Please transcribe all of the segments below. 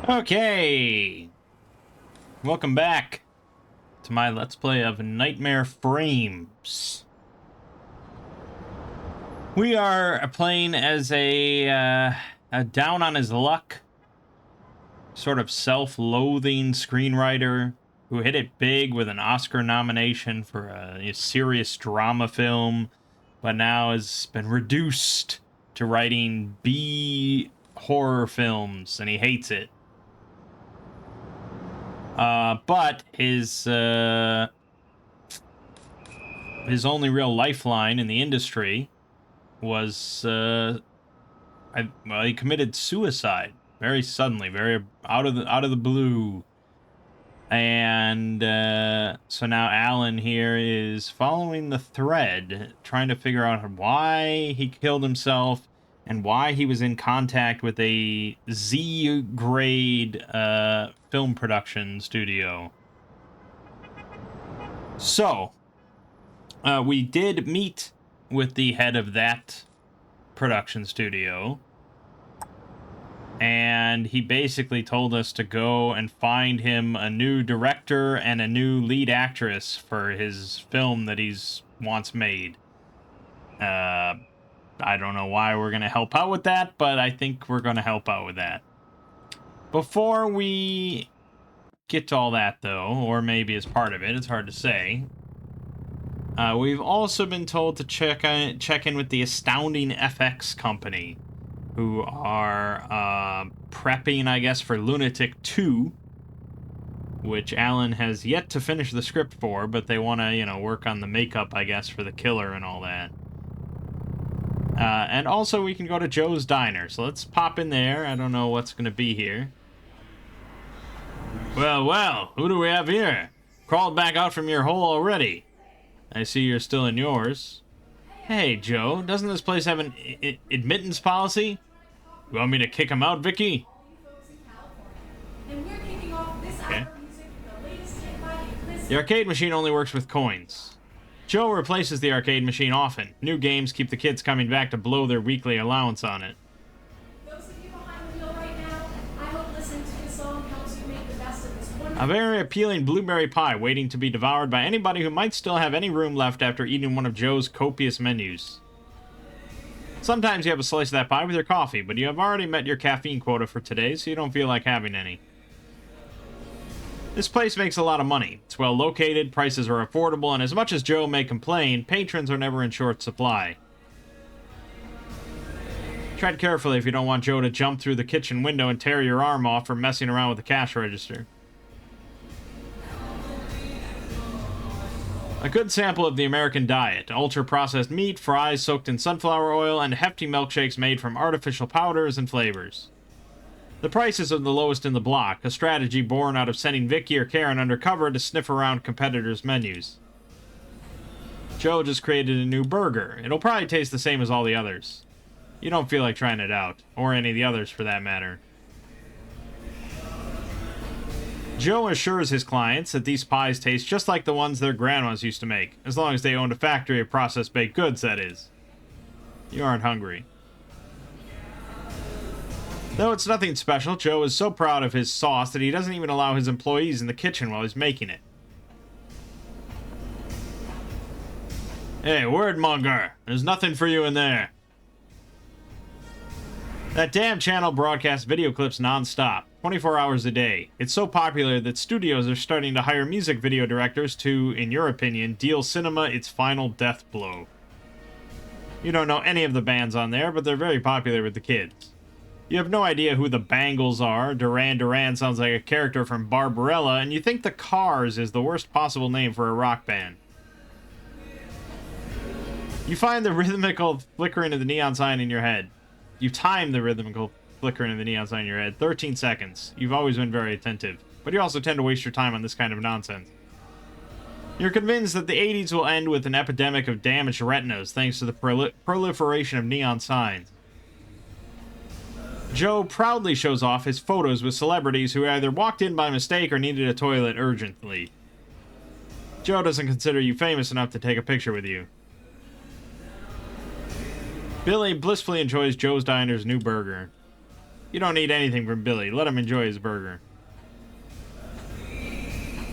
Okay, welcome back to my Let's Play of Nightmare Frames. We are playing as a down on his luck, sort of self-loathing screenwriter who hit it big with an Oscar nomination for a serious drama film, but now has been reduced to writing B horror films, and he hates it. But his only real lifeline in the industry was, he committed suicide very suddenly, very out of the blue. And so now Alan here is following the thread, trying to figure out why he killed himself and why he was in contact with a Z-grade film production studio. So, we did meet with the head of that production studio, and he basically told us to go and find him a new director and a new lead actress for his film that he's wants made. I don't know why we're going to help out with that, but I think we're going to help out with that. Before we get to all that, though, or maybe as part of it, it's hard to say, we've also been told to check in with the Astounding FX company, who are prepping, I guess, for Lunatic 2, which Alan has yet to finish the script for, but they want to, work on the makeup, I guess, for the killer and all that. And also, we can go to Joe's Diner, so let's pop in there. I don't know what's going to be here. Well, who do we have here? Crawled back out from your hole already. I see you're still in yours. Hey, Joe, doesn't this place have an admittance policy? You want me to kick him out, Vicky? Okay. The arcade machine only works with coins. Joe replaces the arcade machine often. New games keep the kids coming back to blow their weekly allowance on it. A very appealing blueberry pie waiting to be devoured by anybody who might still have any room left after eating one of Joe's copious menus. Sometimes you have a slice of that pie with your coffee, but you have already met your caffeine quota for today, so you don't feel like having any. This place makes a lot of money. It's well located, prices are affordable, and as much as Joe may complain, patrons are never in short supply. Tread carefully if you don't want Joe to jump through the kitchen window and tear your arm off for messing around with the cash register. A good sample of the American diet: ultra-processed meat, fries soaked in sunflower oil, and hefty milkshakes made from artificial powders and flavors. The prices are the lowest in the block, a strategy born out of sending Vicky or Karen undercover to sniff around competitors' menus. Joe just created a new burger. It'll probably taste the same as all the others. You don't feel like trying it out, or any of the others for that matter. Joe assures his clients that these pies taste just like the ones their grandmas used to make, as long as they owned a factory of processed baked goods, that is. You aren't hungry. Though it's nothing special, Joe is so proud of his sauce that he doesn't even allow his employees in the kitchen while he's making it. Hey, word monger, there's nothing for you in there. That damn channel broadcasts video clips non-stop, 24 hours a day. It's so popular that studios are starting to hire music video directors to, in your opinion, deal cinema its final death blow. You don't know any of the bands on there, but they're very popular with the kids. You have no idea who the Bangles are. Duran Duran sounds like a character from Barbarella, and you think the Cars is the worst possible name for a rock band. You find the rhythmical flickering of the neon sign in your head. You time the rhythmical flickering of the neon sign in your head. 13 seconds. You've always been very attentive, but you also tend to waste your time on this kind of nonsense. You're convinced that the 80s will end with an epidemic of damaged retinas thanks to the proliferation of neon signs. Joe proudly shows off his photos with celebrities who either walked in by mistake or needed a toilet urgently. Joe doesn't consider you famous enough to take a picture with you. Billy blissfully enjoys Joe's Diner's new burger. You don't need anything from Billy. Let him enjoy his burger.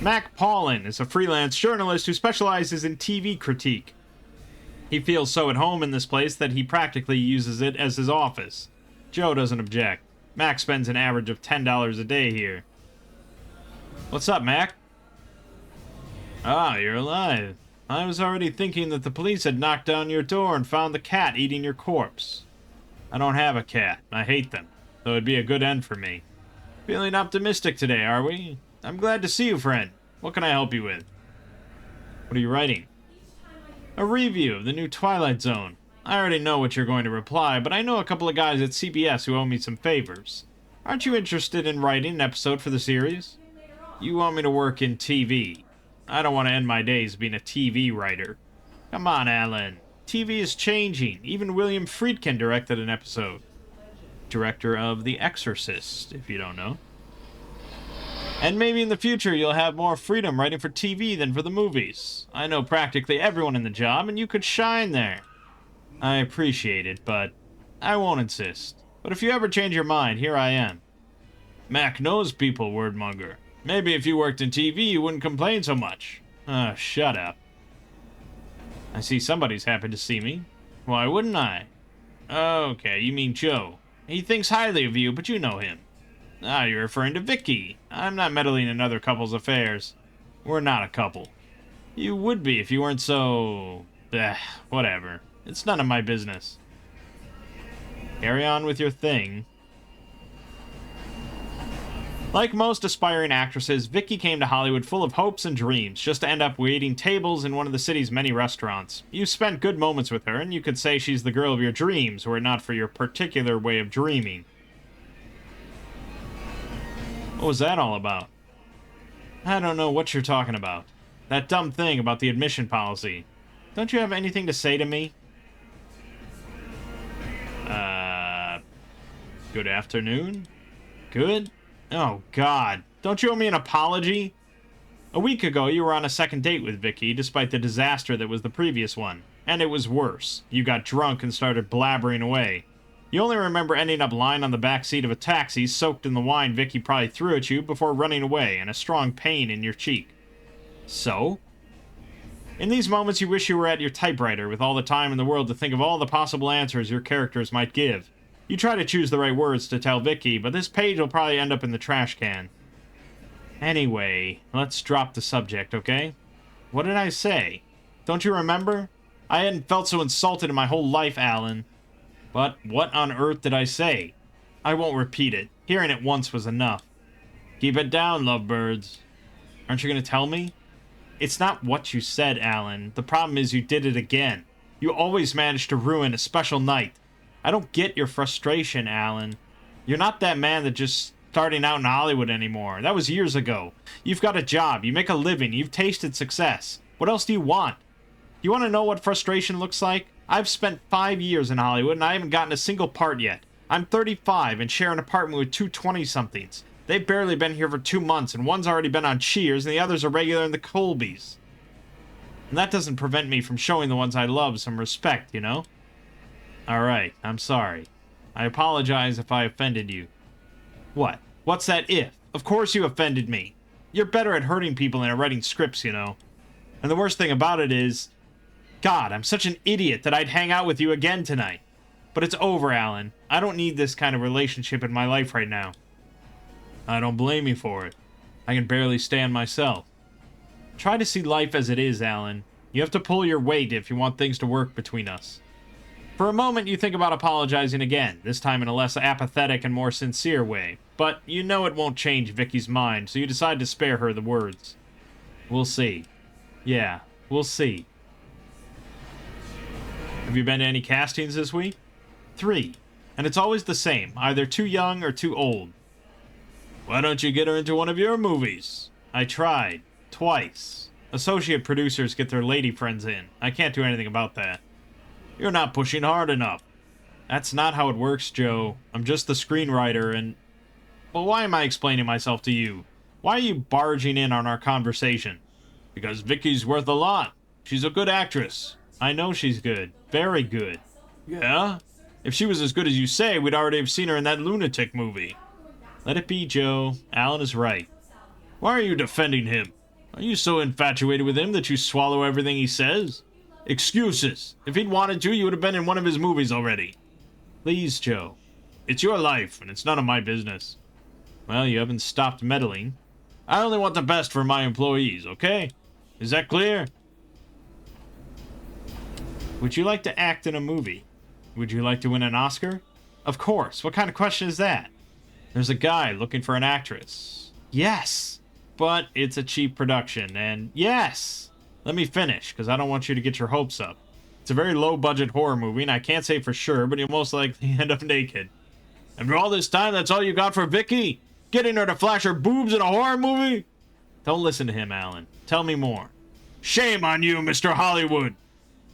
Mac Paulin is a freelance journalist who specializes in TV critique. He feels so at home in this place that he practically uses it as his office. Joe doesn't object. Mac spends an average of $10 a day here. What's up, Mac? Ah, you're alive. I was already thinking that the police had knocked down your door and found the cat eating your corpse. I don't have a cat. I hate them. So it'd be a good end for me. Feeling optimistic today, are we? I'm glad to see you, friend. What can I help you with? What are you writing? A review of the new Twilight Zone. I already know what you're going to reply, but I know a couple of guys at CBS who owe me some favors. Aren't you interested in writing an episode for the series? You want me to work in TV. I don't want to end my days being a TV writer. Come on, Alan. TV is changing. Even William Friedkin directed an episode. Director of The Exorcist, if you don't know. And maybe in the future you'll have more freedom writing for TV than for the movies. I know practically everyone in the job, and you could shine there. I appreciate it, but I won't insist. But if you ever change your mind, here I am. Mac knows people, wordmonger. Maybe if you worked in TV, you wouldn't complain so much. Shut up. I see somebody's happy to see me. Why wouldn't I? Okay, you mean Joe. He thinks highly of you, but you know him. Ah, you're referring to Vicky. I'm not meddling in other couples' affairs. We're not a couple. You would be if you weren't so... whatever. It's none of my business. Carry on with your thing. Like most aspiring actresses, Vicky came to Hollywood full of hopes and dreams, just to end up waiting tables in one of the city's many restaurants. You spent good moments with her, and you could say she's the girl of your dreams, were it not for your particular way of dreaming. What was that all about? I don't know what you're talking about. That dumb thing about the admission policy. Don't you have anything to say to me? Good afternoon? Good? Oh, God. Don't you owe me an apology? A week ago, you were on a second date with Vicky, despite the disaster that was the previous one. And it was worse. You got drunk and started blabbering away. You only remember ending up lying on the back seat of a taxi, soaked in the wine Vicky probably threw at you before running away, and a strong pain in your cheek. So? In these moments, you wish you were at your typewriter with all the time in the world to think of all the possible answers your characters might give. You try to choose the right words to tell Vicky, but this page will probably end up in the trash can. Anyway, let's drop the subject, okay? What did I say? Don't you remember? I hadn't felt so insulted in my whole life, Alan. But what on earth did I say? I won't repeat it. Hearing it once was enough. Keep it down, lovebirds. Aren't you going to tell me? It's not what you said, Alan. The problem is you did it again. You always manage to ruin a special night. I don't get your frustration, Alan. You're not that man that just starting out in Hollywood anymore. That was years ago. You've got a job. You make a living. You've tasted success. What else do you want? You want to know what frustration looks like? I've spent 5 years in Hollywood and I haven't gotten a single part yet. I'm 35 and share an apartment with two 20-somethings. They've barely been here for 2 months and one's already been on Cheers and the others are regular in the Colbys. And that doesn't prevent me from showing the ones I love some respect, you know? Alright, I'm sorry. I apologize if I offended you. What? What's that if? Of course you offended me. You're better at hurting people than at writing scripts, you know. And the worst thing about it is... God, I'm such an idiot that I'd hang out with you again tonight. But it's over, Alan. I don't need this kind of relationship in my life right now. I don't blame you for it. I can barely stand myself. Try to see life as it is, Alan. You have to pull your weight if you want things to work between us. For a moment, you think about apologizing again, this time in a less apathetic and more sincere way. But you know it won't change Vicky's mind, so you decide to spare her the words. We'll see. Yeah, we'll see. Have you been to any castings this week? 3. And it's always the same, either too young or too old. Why don't you get her into one of your movies? I tried. Twice. Associate producers get their lady friends in. I can't do anything about that. You're not pushing hard enough. That's not how it works, Joe. I'm just the screenwriter and... Well, why am I explaining myself to you? Why are you barging in on our conversation? Because Vicky's worth a lot. She's a good actress. I know she's good. Very good. Yeah? If she was as good as you say, we'd already have seen her in that lunatic movie. Let it be, Joe. Alan is right. Why are you defending him? Are you so infatuated with him that you swallow everything he says? Excuses. If he'd wanted to, you would have been in one of his movies already. Please, Joe. It's your life, and it's none of my business. Well, you haven't stopped meddling. I only want the best for my employees, okay? Is that clear? Would you like to act in a movie? Would you like to win an Oscar? Of course. What kind of question is that? There's a guy looking for an actress. Yes. But it's a cheap production, and yes. Let me finish, because I don't want you to get your hopes up. It's a very low-budget horror movie, and I can't say for sure, but you'll most likely end up naked. After all this time, that's all you got for Vicky? Getting her to flash her boobs in a horror movie? Don't listen to him, Alan. Tell me more. Shame on you, Mr. Hollywood.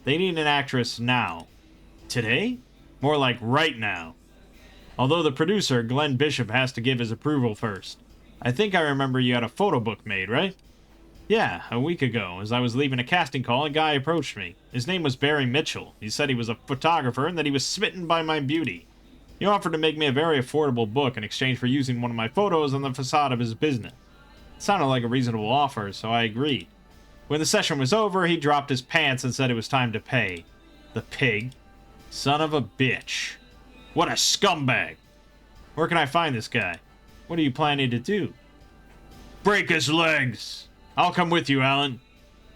They need an actress now. Today? More like right now. Although the producer, Glenn Bishop, has to give his approval first. I think I remember you had a photo book made, right? Yeah, a week ago. As I was leaving a casting call, a guy approached me. His name was Barry Mitchell. He said he was a photographer and that he was smitten by my beauty. He offered to make me a very affordable book in exchange for using one of my photos on the facade of his business. It sounded like a reasonable offer, so I agreed. When the session was over, he dropped his pants and said it was time to pay. The pig. Son of a bitch. What a scumbag. Where can I find this guy? What are you planning to do? Break his legs. I'll come with you, Alan.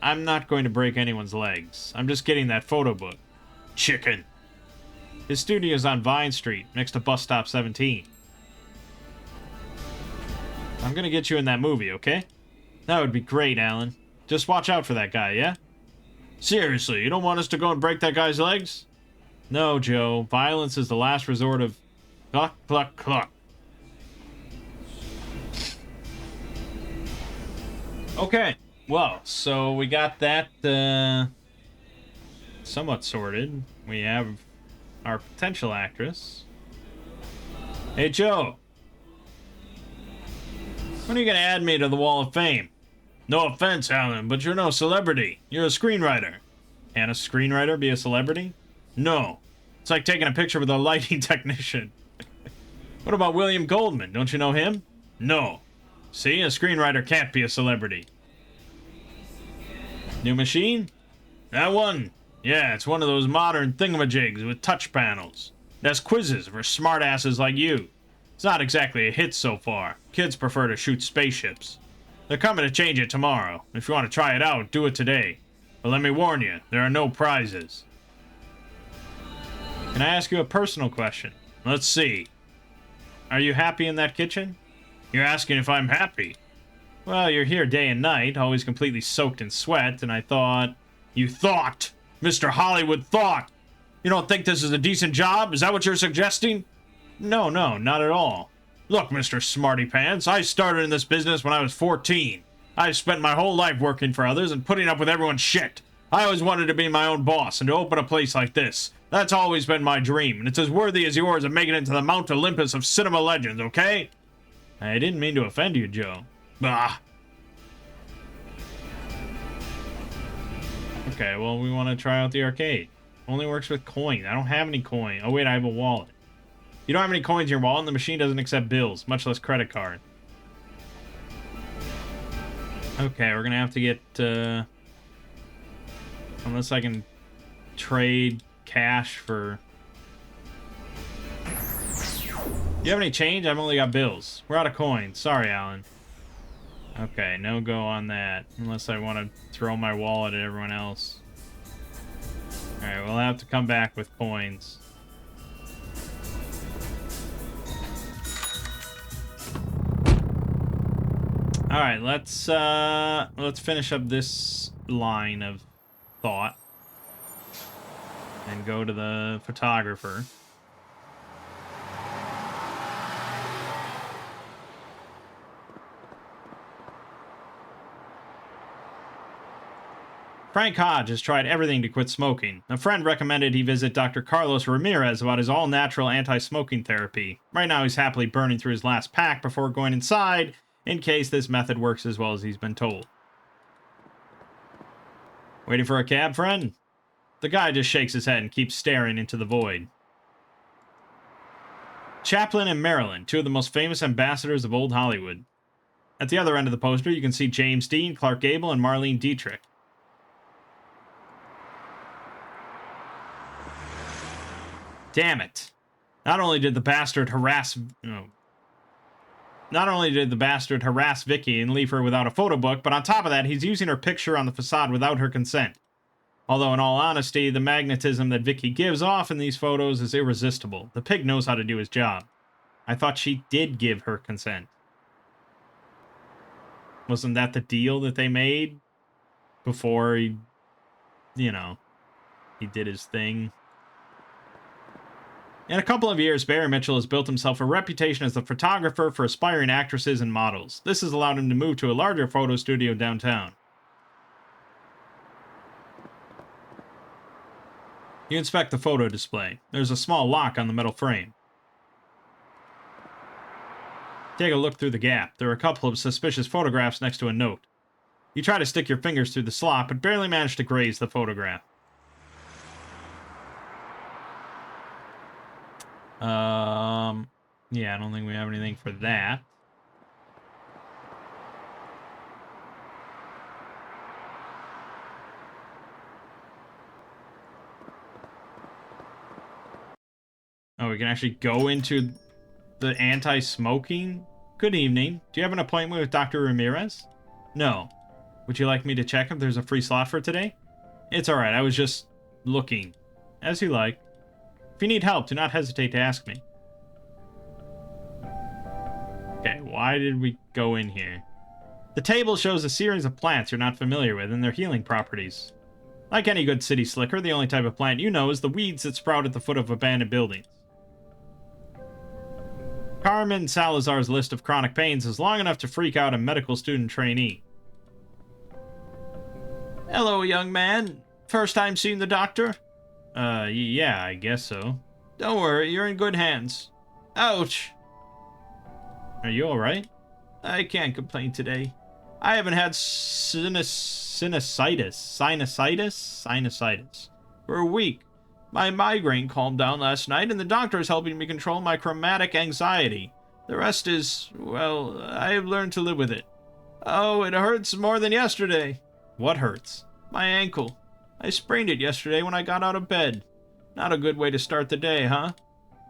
I'm not going to break anyone's legs. I'm just getting that photo book. Chicken. His studio's on Vine Street, next to Bus Stop 17. I'm gonna get you in that movie, okay? That would be great, Alan. Just watch out for that guy, yeah? Seriously, you don't want us to go and break that guy's legs? No, Joe. Violence is the last resort of... Cluck, cluck, cluck. Okay. Well, so we got that somewhat sorted. We have our potential actress. Hey, Joe. When are you going to add me to the Wall of Fame? No offense, Alan, but you're no celebrity. You're a screenwriter. Can a screenwriter be a celebrity? No. It's like taking a picture with a lighting technician. What about William Goldman? Don't you know him? No. See, a screenwriter can't be a celebrity. New machine? That one. Yeah, it's one of those modern thingamajigs with touch panels. It has quizzes for smartasses like you. It's not exactly a hit so far. Kids prefer to shoot spaceships. They're coming to change it tomorrow. If you want to try it out, do it today. But let me warn you, there are no prizes. Can I ask you a personal question? Let's see. Are you happy in that kitchen? You're asking if I'm happy. Well, you're here day and night, always completely soaked in sweat, and I thought... You thought! Mr. Hollywood thought! You don't think this is a decent job? Is that what you're suggesting? No, not at all. Look, Mr. Smarty Pants, I started in this business when I was 14. I've spent my whole life working for others and putting up with everyone's shit. I always wanted to be my own boss and to open a place like this. That's always been my dream, and it's as worthy as yours of making it to the Mount Olympus of cinema legends, okay? I didn't mean to offend you, Joe. Bah. Okay, well, we want to try out the arcade. Only works with coins. I don't have any coin. Oh, wait, I have a wallet. You don't have any coins in your wallet, and the machine doesn't accept bills, much less credit card. Okay, we're gonna have to get, unless I can trade cash for... You have any change? I've only got bills. We're out of coins. Sorry, Alan. Okay, no go on that. Unless I want to throw my wallet at everyone else. Alright, we'll have to come back with coins. Alright, let's finish up this line of thought. And go to the photographer. Frank Hodge has tried everything to quit smoking. A friend recommended he visit Dr. Carlos Ramirez about his all-natural anti-smoking therapy. Right now he's happily burning through his last pack before going inside, in case this method works as well as he's been told. Waiting for a cab, friend? The guy just shakes his head and keeps staring into the void. Chaplin and Marilyn, two of the most famous ambassadors of old Hollywood. At the other end of the poster, you can see James Dean, Clark Gable, and Marlene Dietrich. Damn it. Not only did the bastard harass Vicky and leave her without a photo book, but on top of that, he's using her picture on the facade without her consent. Although, in all honesty, the magnetism that Vicky gives off in these photos is irresistible. The pig knows how to do his job. I thought she did give her consent. Wasn't that the deal that they made before he, he did his thing? In a couple of years, Barry Mitchell has built himself a reputation as a photographer for aspiring actresses and models. This has allowed him to move to a larger photo studio downtown. You inspect the photo display. There's a small lock on the metal frame. Take a look through the gap. There are a couple of suspicious photographs next to a note. You try to stick your fingers through the slot, but barely manage to graze the photograph. Yeah, I don't think we have anything for that. Oh, we can actually go into the anti-smoking? Good evening. Do you have an appointment with Dr. Ramirez? No. Would you like me to check if there's a free slot for today? It's alright, I was just looking. As you like. If you need help, do not hesitate to ask me. Okay, why did we go in here? The table shows a series of plants you're not familiar with and their healing properties. Like any good city slicker, the only type of plant you know is the weeds that sprout at the foot of abandoned buildings. Carmen Salazar's list of chronic pains is long enough to freak out a medical student trainee. Hello, young man. First time seeing the doctor? Yeah, I guess so. Don't worry, you're in good hands. Ouch! Are you alright? I can't complain today. I haven't had sinusitis for a week. My migraine calmed down last night, and the doctor is helping me control my chromatic anxiety. The rest is, well, I have learned to live with it. Oh, it hurts more than yesterday. What hurts? My ankle. I sprained it yesterday when I got out of bed. Not a good way to start the day, huh?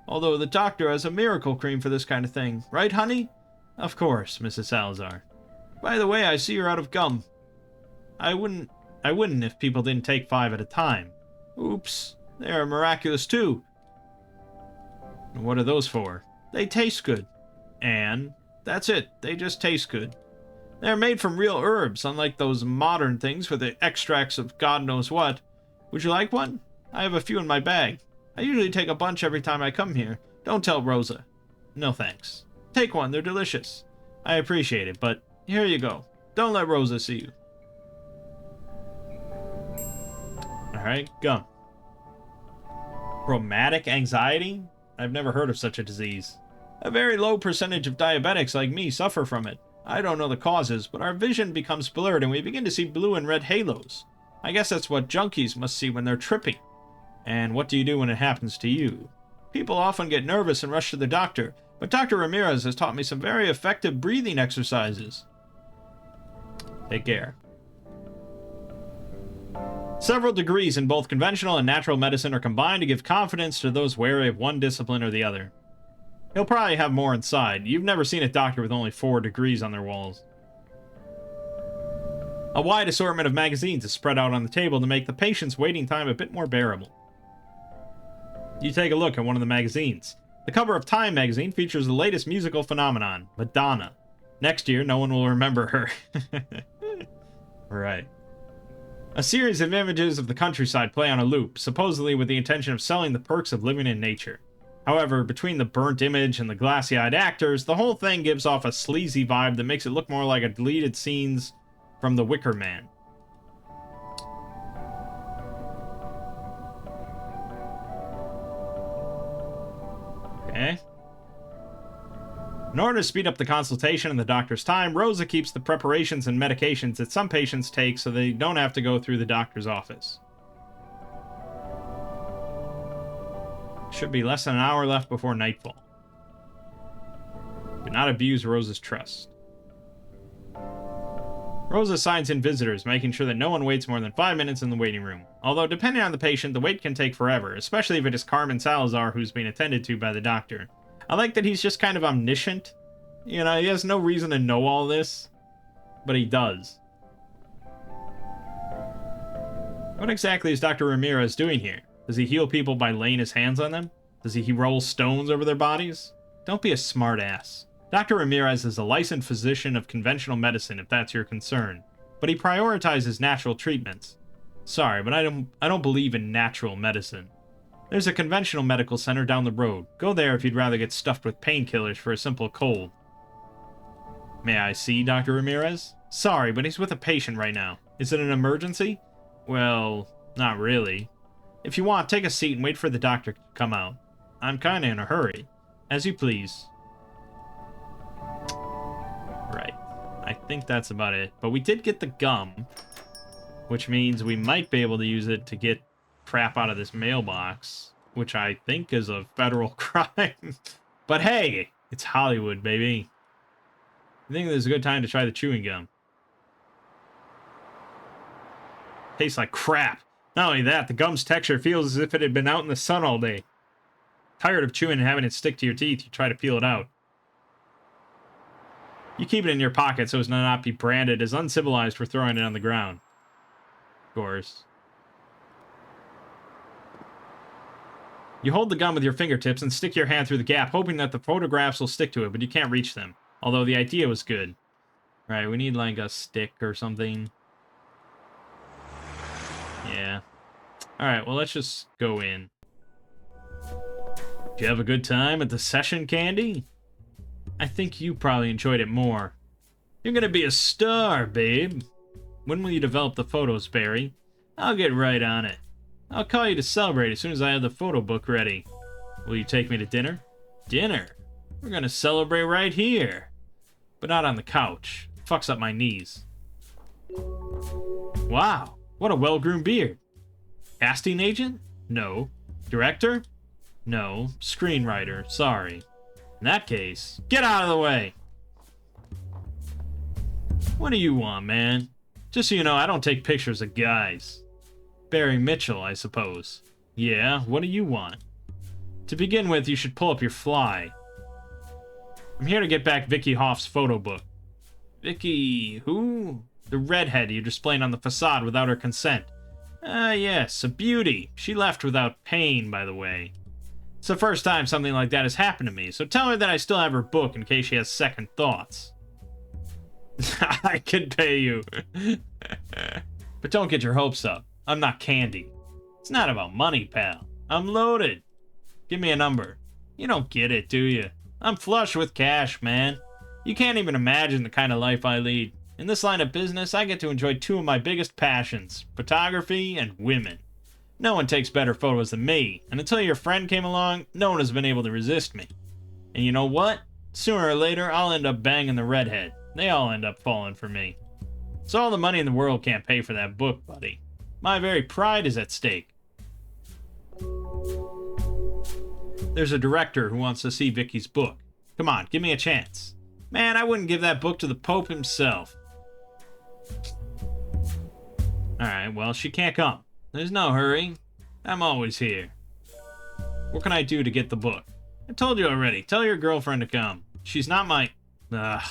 Although the doctor has a miracle cream for this kind of thing. Right, honey? Of course, Mrs. Salazar. By the way, I see you're out of gum. I wouldn't if people didn't take 5 at a time. Oops. They are miraculous, too. What are those for? They taste good. And that's it. They just taste good. They're made from real herbs, unlike those modern things with the extracts of God knows what. Would you like one? I have a few in my bag. I usually take a bunch every time I come here. Don't tell Rosa. No thanks. Take one, they're delicious. I appreciate it, but here you go. Don't let Rosa see you. Alright, gum. Chromatic anxiety? I've never heard of such a disease. A very low percentage of diabetics like me suffer from it. I don't know the causes, but our vision becomes blurred and we begin to see blue and red halos. I guess that's what junkies must see when they're tripping. And what do you do when it happens to you? People often get nervous and rush to the doctor, but Dr. Ramirez has taught me some very effective breathing exercises. Take care. Several degrees in both conventional and natural medicine are combined to give confidence to those wary of one discipline or the other. He'll probably have more inside. You've never seen a doctor with only 4 degrees on their walls. A wide assortment of magazines is spread out on the table to make the patient's waiting time a bit more bearable. You take a look at one of the magazines. The cover of Time magazine features the latest musical phenomenon, Madonna. Next year, no one will remember her. Right. A series of images of the countryside play on a loop, supposedly with the intention of selling the perks of living in nature. However, between the burnt image and the glassy-eyed actors, the whole thing gives off a sleazy vibe that makes it look more like a deleted scenes from The Wicker Man. Okay. In order to speed up the consultation and the doctor's time, Rosa keeps the preparations and medications that some patients take so they don't have to go through the doctor's office. Should be less than an hour left before nightfall. Do not abuse Rosa's trust. Rosa assigns in visitors, making sure that no one waits more than 5 minutes in the waiting room. Although, depending on the patient, the wait can take forever, especially if it is Carmen Salazar who's being attended to by the doctor. I like that he's just kind of omniscient. You know, he has no reason to know all this, but he does. What exactly is Dr. Ramirez doing here? Does he heal people by laying his hands on them? Does he roll stones over their bodies? Don't be a smartass. Dr. Ramirez is a licensed physician of conventional medicine, if that's your concern, but he prioritizes natural treatments. Sorry, but I don't believe in natural medicine. There's a conventional medical center down the road. Go there if you'd rather get stuffed with painkillers for a simple cold. May I see Dr. Ramirez? Sorry, but he's with a patient right now. Is it an emergency? Well, not really. If you want, take a seat and wait for the doctor to come out. I'm kinda in a hurry. As you please. Right. I think that's about it. But we did get the gum, which means we might be able to use it to get crap out of this mailbox, which I think is a federal crime. But hey, it's Hollywood, baby. I think this is a good time to try the chewing gum. Tastes like crap. Not only that, the gum's texture feels as if it had been out in the sun all day. Tired of chewing and having it stick to your teeth, you try to peel it out. You keep it in your pocket so as to not be branded as uncivilized for throwing it on the ground. Of course. You hold the gum with your fingertips and stick your hand through the gap, hoping that the photographs will stick to it, but you can't reach them. Although the idea was good. Right, we need like a stick or something. Yeah. Alright, well let's just go in. Did you have a good time at the session, Candy? I think you probably enjoyed it more. You're gonna be a star, babe. When will you develop the photos, Barry? I'll get right on it. I'll call you to celebrate as soon as I have the photo book ready. Will you take me to dinner? Dinner? We're gonna celebrate right here. But not on the couch. It fucks up my knees. Wow, what a well-groomed beard. Casting agent? No. Director? No. Screenwriter, sorry. In that case, get out of the way! What do you want, man? Just so you know, I don't take pictures of guys. Barry Mitchell, I suppose. Yeah, what do you want? To begin with, you should pull up your fly. I'm here to get back Vicky Hoff's photo book. Vicky... who? The redhead you displayed on the facade without her consent. Ah, yes, a beauty. She left without pain, by the way. It's the first time something like that has happened to me, so tell her that I still have her book in case she has second thoughts. I could pay you. But don't get your hopes up. I'm not Candy. It's not about money, pal. I'm loaded. Give me a number. You don't get it, do you? I'm flush with cash, man. You can't even imagine the kind of life I lead. In this line of business, I get to enjoy two of my biggest passions, photography and women. No one takes better photos than me, and until your friend came along, no one has been able to resist me. And you know what? Sooner or later, I'll end up banging the redhead. They all end up falling for me. So all the money in the world can't pay for that book, buddy. My very pride is at stake. There's a director who wants to see Vicky's book. Come on, give me a chance. Man, I wouldn't give that book to the Pope himself. Alright, well, she can't come. There's no hurry. I'm always here. What can I do to get the book? I told you already. Tell your girlfriend to come. She's not my... Ugh.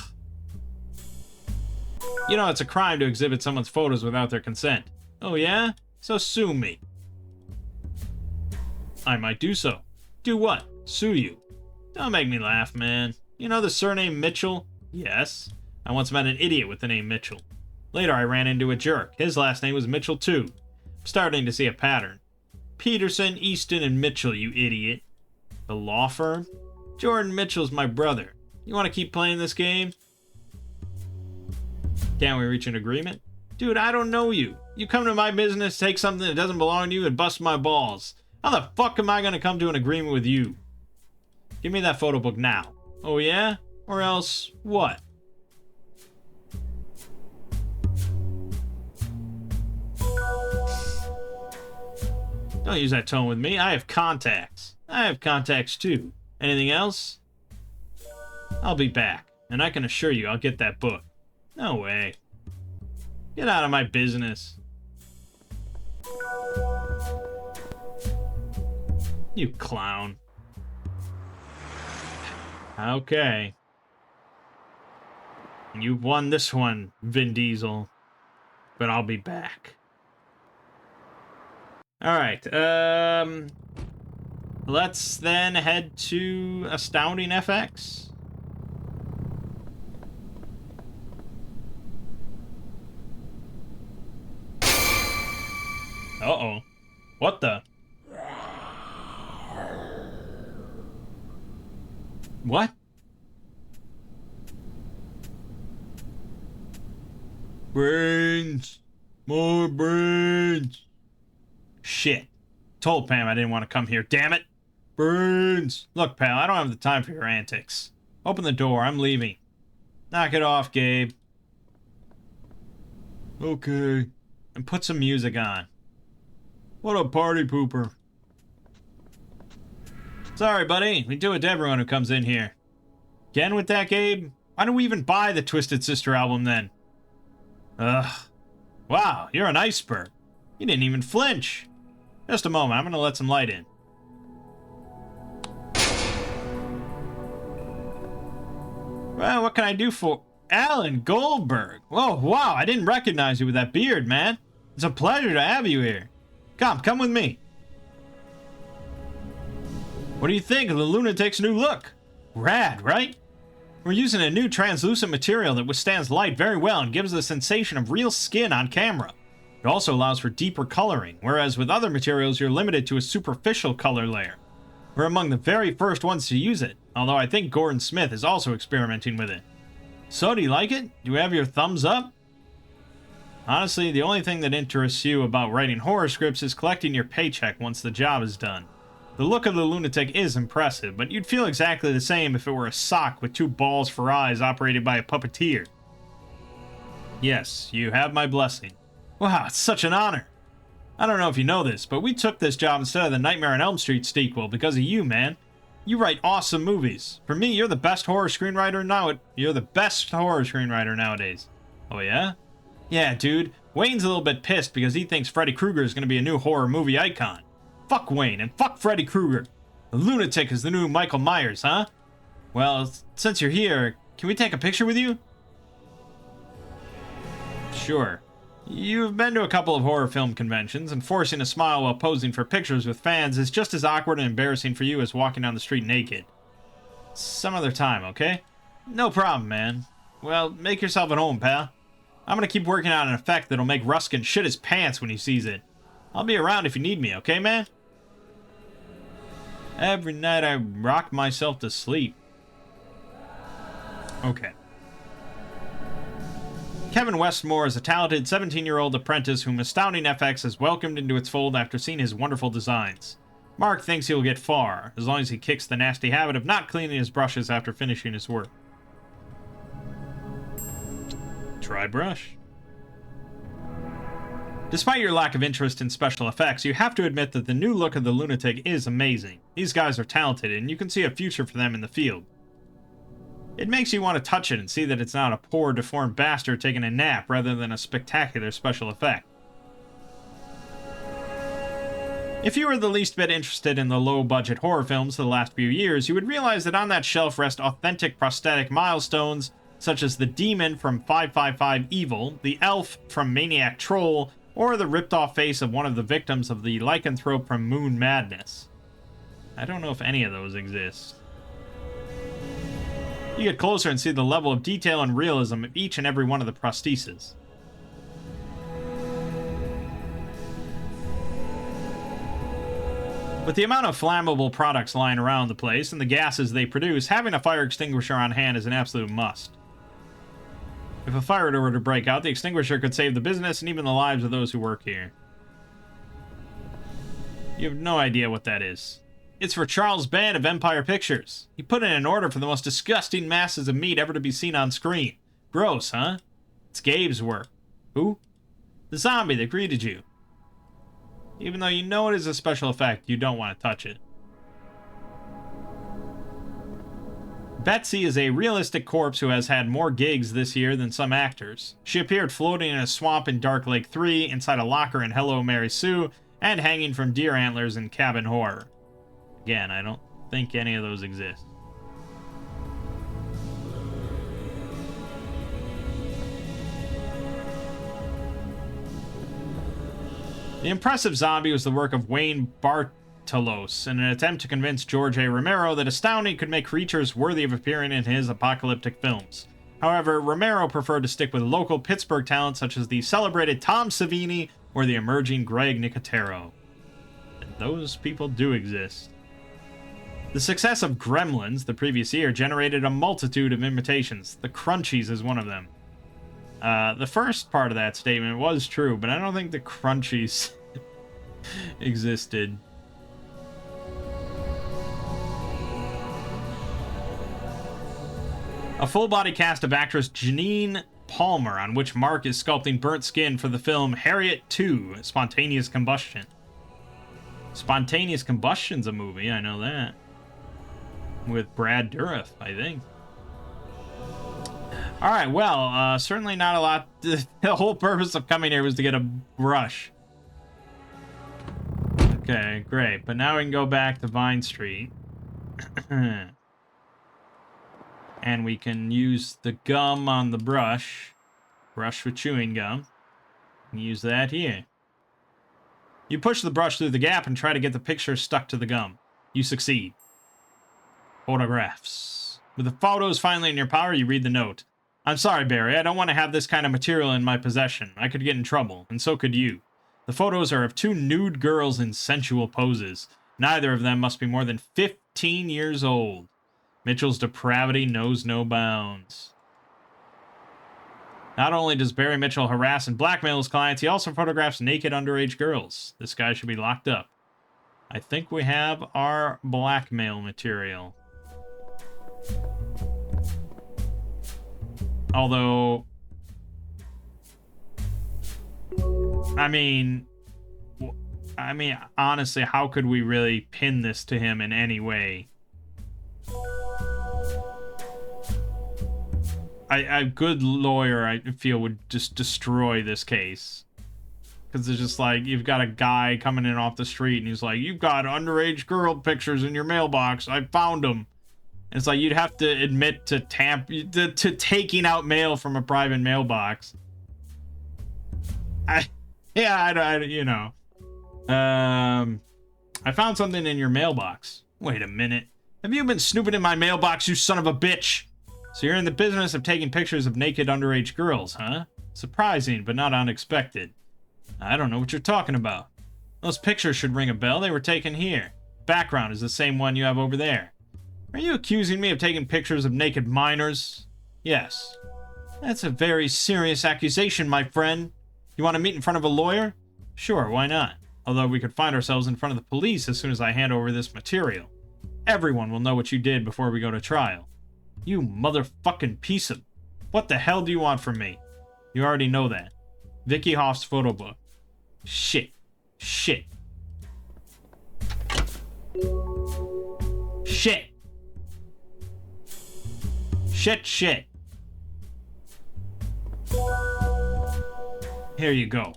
You know, it's a crime to exhibit someone's photos without their consent. Oh, yeah? So sue me. I might do so. Do what? Sue you. Don't make me laugh, man. You know the surname Mitchell? Yes. I once met an idiot with the name Mitchell. Later, I ran into a jerk. His last name was Mitchell, too. I'm starting to see a pattern. Peterson, Easton, and Mitchell, you idiot. The law firm? Jordan Mitchell's my brother. You want to keep playing this game? Can't we reach an agreement? Dude, I don't know you. You come to my business, take something that doesn't belong to you, and bust my balls. How the fuck am I going to come to an agreement with you? Give me that photo book now. Oh yeah? Or else, what? Don't use that tone with me. I have contacts. I have contacts too. Anything else? I'll be back, and I can assure you I'll get that book. No way. Get out of my business. You clown. Okay. You've won this one, Vin Diesel. But I'll be back. Alright, let's then head to Astounding FX. Uh-oh. What the? What? Brains! More brains! Shit. Told Pam I didn't want to come here, damn it! Brains! Look, pal, I don't have the time for your antics. Open the door, I'm leaving. Knock it off, Gabe. Okay. And put some music on. What a party pooper. Sorry, buddy. We do it to everyone who comes in here. Again with that, Gabe? Why don't we even buy the Twisted Sister album then? Ugh. Wow, you're an iceberg. You didn't even flinch. Just a moment, I'm gonna let some light in. Well, what can I do for... Alan Goldberg! Whoa, wow, I didn't recognize you with that beard, man. It's a pleasure to have you here. Come with me. What do you think of the Lunatic's new look? Rad, right? We're using a new translucent material that withstands light very well and gives the sensation of real skin on camera. It also allows for deeper coloring, whereas with other materials you're limited to a superficial color layer. We're among the very first ones to use it, although I think Gordon Smith is also experimenting with it. So, do you like it? Do you have your thumbs up? Honestly, the only thing that interests you about writing horror scripts is collecting your paycheck once the job is done. The look of the Lunatic is impressive, but you'd feel exactly the same if it were a sock with two balls for eyes operated by a puppeteer. Yes, you have my blessing. Wow, it's such an honor. I don't know if you know this, but we took this job instead of the Nightmare on Elm Street sequel because of you, man. You write awesome movies. For me, you're the best horror screenwriter nowadays. Oh yeah? Yeah, dude. Wayne's a little bit pissed because he thinks Freddy Krueger is going to be a new horror movie icon. Fuck Wayne and fuck Freddy Krueger. The Lunatic is the new Michael Myers, huh? Well, since you're here, can we take a picture with you? Sure. You've been to a couple of horror film conventions, and forcing a smile while posing for pictures with fans is just as awkward and embarrassing for you as walking down the street naked. Some other time, okay? No problem, man. Well, make yourself at home, pal. I'm gonna keep working on an effect that'll make Ruskin shit his pants when he sees it. I'll be around if you need me, okay, man? Every night I rock myself to sleep. Okay. Kevin Westmore is a talented 17-year-old apprentice whom Astounding FX has welcomed into its fold after seeing his wonderful designs. Mark thinks he'll get far, as long as he kicks the nasty habit of not cleaning his brushes after finishing his work. Try brush. Despite your lack of interest in special effects, you have to admit that the new look of the Lunatic is amazing. These guys are talented, and you can see a future for them in the field. It makes you want to touch it and see that it's not a poor, deformed bastard taking a nap rather than a spectacular special effect. If you were the least bit interested in the low-budget horror films of the last few years, you would realize that on that shelf rest authentic prosthetic milestones such as the Demon from 555 Evil, the Elf from Maniac Troll, or the ripped-off face of one of the victims of the lycanthrope from Moon Madness. I don't know if any of those exist. You get closer and see the level of detail and realism of each and every one of the prostheses. With the amount of flammable products lying around the place and the gases they produce, having a fire extinguisher on hand is an absolute must. If a fire were to break out, the extinguisher could save the business and even the lives of those who work here. You have no idea what that is. It's for Charles Band of Empire Pictures. He put in an order for the most disgusting masses of meat ever to be seen on screen. Gross, huh? It's Gabe's work. Who? The zombie that greeted you. Even though you know it is a special effect, you don't want to touch it. Betsy is a realistic corpse who has had more gigs this year than some actors. She appeared floating in a swamp in Dark Lake 3, inside a locker in Hello, Mary Sue, and hanging from deer antlers in Cabin Horror. Again, I don't think any of those exist. The impressive zombie was the work of Wayne Bartelos in an attempt to convince George A. Romero that Astounding could make creatures worthy of appearing in his apocalyptic films. However, Romero preferred to stick with local Pittsburgh talent such as the celebrated Tom Savini or the emerging Greg Nicotero. And those people do exist. The success of Gremlins the previous year generated a multitude of imitations. The Crunchies is one of them. The first part of that statement was true, but I don't think the Crunchies existed. A full-body cast of actress Janine Palmer, on which Mark is sculpting burnt skin for the film Harriet 2, Spontaneous Combustion. Spontaneous Combustion's a movie, I know that. With Brad Dourif, I think. Alright, well, certainly not a lot. The whole purpose of coming here was to get a brush. Okay, great. But now we can go back to Vine Street. And we can use the gum on the brush. Brush with chewing gum. And use that here. You push the brush through the gap and try to get the picture stuck to the gum. You succeed. Photographs. With the photos finally in your power, you read the note. I'm sorry, Barry, I don't want to have this kind of material in my possession. I could get in trouble, and so could you. The photos are of two nude girls in sensual poses. Neither of them must be more than 15 years old. Mitchell's depravity knows no bounds. Not only does Barry Mitchell harass and blackmail his clients, he also photographs naked underage girls. This guy should be locked up. I think we have our blackmail material. Although, I mean, honestly, how could we really pin this to him in any way? A good lawyer, I feel, would just destroy this case. Because it's just like, you've got a guy coming in off the street, and he's like, you've got underage girl pictures in your mailbox. I found them. And it's like, you'd have to admit to taking out mail from a private mailbox. I found something in your mailbox. Wait a minute. Have you been snooping in my mailbox, you son of a bitch? So you're in the business of taking pictures of naked underage girls, huh? Surprising, but not unexpected. I don't know what you're talking about. Those pictures should ring a bell. They were taken here. Background is the same one you have over there. Are you accusing me of taking pictures of naked minors? Yes. That's a very serious accusation, my friend. You want to meet in front of a lawyer? Sure, why not? Although we could find ourselves in front of the police as soon as I hand over this material. Everyone will know what you did before we go to trial. You motherfucking piece of... What the hell do you want from me? You already know that. Vicky Hoff's photo book. Shit. Shit. Shit. Shit. Here you go.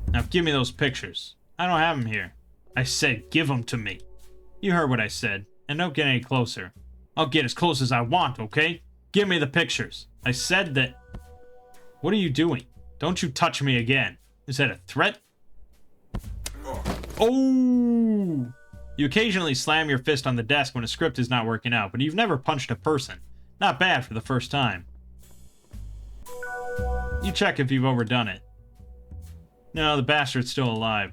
Now give me those pictures. I don't have them here. I said give them to me. You heard what I said. And don't get any closer. I'll get as close as I want, okay? Give me the pictures. I said that... What are you doing? Don't you touch me again. Is that a threat? Oh! You occasionally slam your fist on the desk when a script is not working out, but you've never punched a person. Not bad for the first time. You check if you've overdone it. No, the bastard's still alive.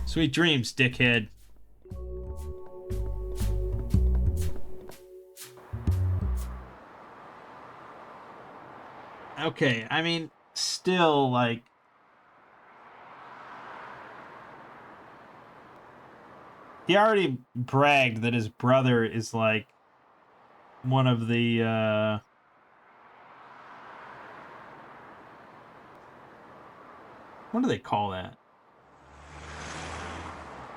Sweet dreams, dickhead. Okay, I mean, still, like... He already bragged that his brother is, like, one of the, what do they call that?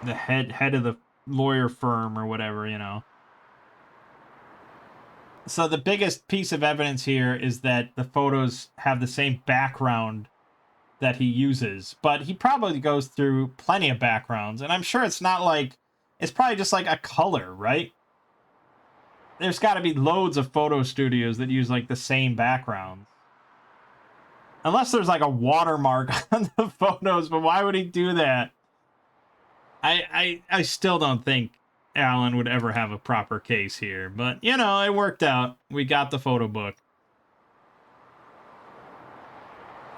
The head of the lawyer firm or whatever, you know. So the biggest piece of evidence here is that the photos have the same background that he uses, but he probably goes through plenty of backgrounds, and I'm sure it's not like, it's probably just like a color, right? There's got to be loads of photo studios that use like the same backgrounds. Unless there's like a watermark on the photos, but why would he do that? I still don't think Alan would ever have a proper case here, but you know, it worked out. We got the photo book.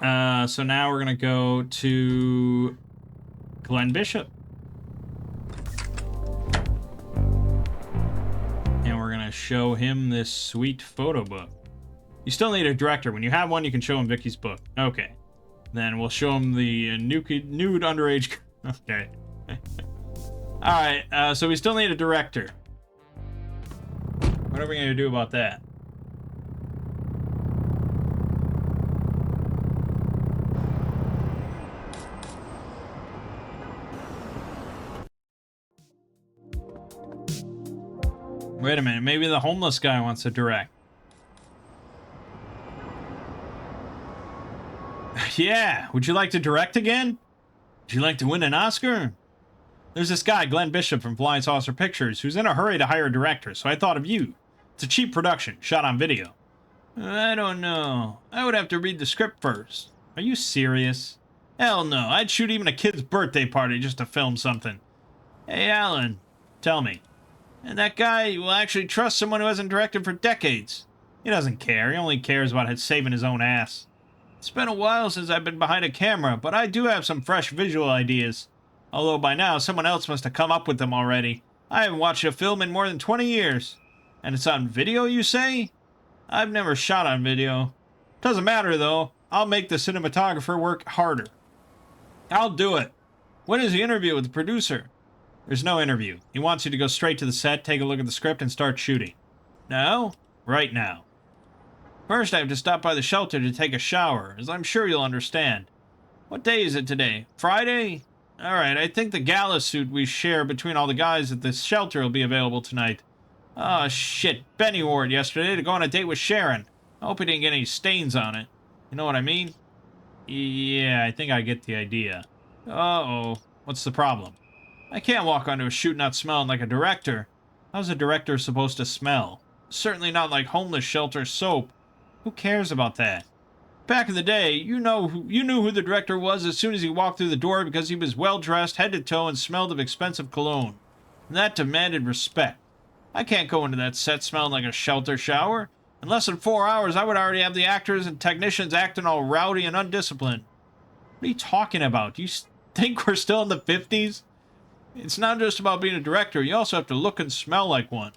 So now we're gonna go to Glenn Bishop. And we're gonna show him this sweet photo book. You still need a director. When you have one, you can show him Vicky's book. Okay. Then we'll show him the nude underage... Okay. Alright, so we still need a director. What are we gonna do about that? Wait a minute, maybe the homeless guy wants to direct. Yeah, would you like to direct again? Would you like to win an Oscar? There's this guy, Glenn Bishop from Flying Saucer Pictures, who's in a hurry to hire a director, so I thought of you. It's a cheap production, shot on video. I don't know. I would have to read the script first. Are you serious? Hell no, I'd shoot even a kid's birthday party just to film something. Hey, Alan, tell me. And that guy will actually trust someone who hasn't directed for decades. He doesn't care. He only cares about saving his own ass. It's been a while since I've been behind a camera, but I do have some fresh visual ideas. Although by now, someone else must have come up with them already. I haven't watched a film in more than 20 years. And it's on video, you say? I've never shot on video. Doesn't matter, though. I'll make the cinematographer work harder. I'll do it. When is the interview with the producer? There's no interview. He wants you to go straight to the set, take a look at the script, and start shooting. Now? Right now. First, I have to stop by the shelter to take a shower, as I'm sure you'll understand. What day is it today? Friday? Alright, I think the gala suit we share between all the guys at this shelter will be available tonight. Oh, shit. Benny wore it yesterday to go on a date with Sharon. I hope he didn't get any stains on it. You know what I mean? Yeah, I think I get the idea. Uh-oh. What's the problem? I can't walk onto a shoot not smelling like a director. How's a director supposed to smell? Certainly not like homeless shelter soap. Who cares about that? Back in the day, you knew who the director was as soon as he walked through the door because he was well-dressed head to toe and smelled of expensive cologne. And that demanded respect. I can't go into that set smelling like a shelter shower. In less than 4 hours, I would already have the actors and technicians acting all rowdy and undisciplined. What are you talking about? Do you think we're still in the 50s? It's not just about being a director, you also have to look and smell like one.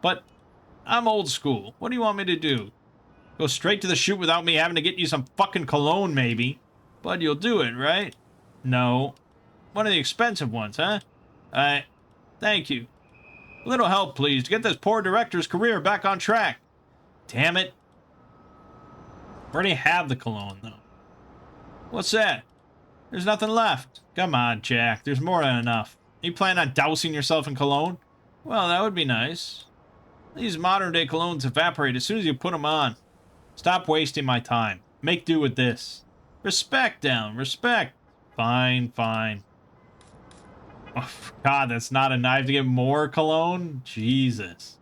But I'm old school. What do you want me to do? Go straight to the shoot without me having to get you some fucking cologne, maybe. But you'll do it, right? No. One of the expensive ones, huh? Thank you. A little help, please, to get this poor director's career back on track. Damn it. I already have the cologne, though. What's that? There's nothing left. Come on, Jack. There's more than enough. You plan on dousing yourself in cologne? Well, that would be nice. These modern-day colognes evaporate as soon as you put them on. Stop wasting my time. Make do with this. Respect, down. Respect. Fine, fine. Oh, God, that's not a knife to get more cologne? Jesus.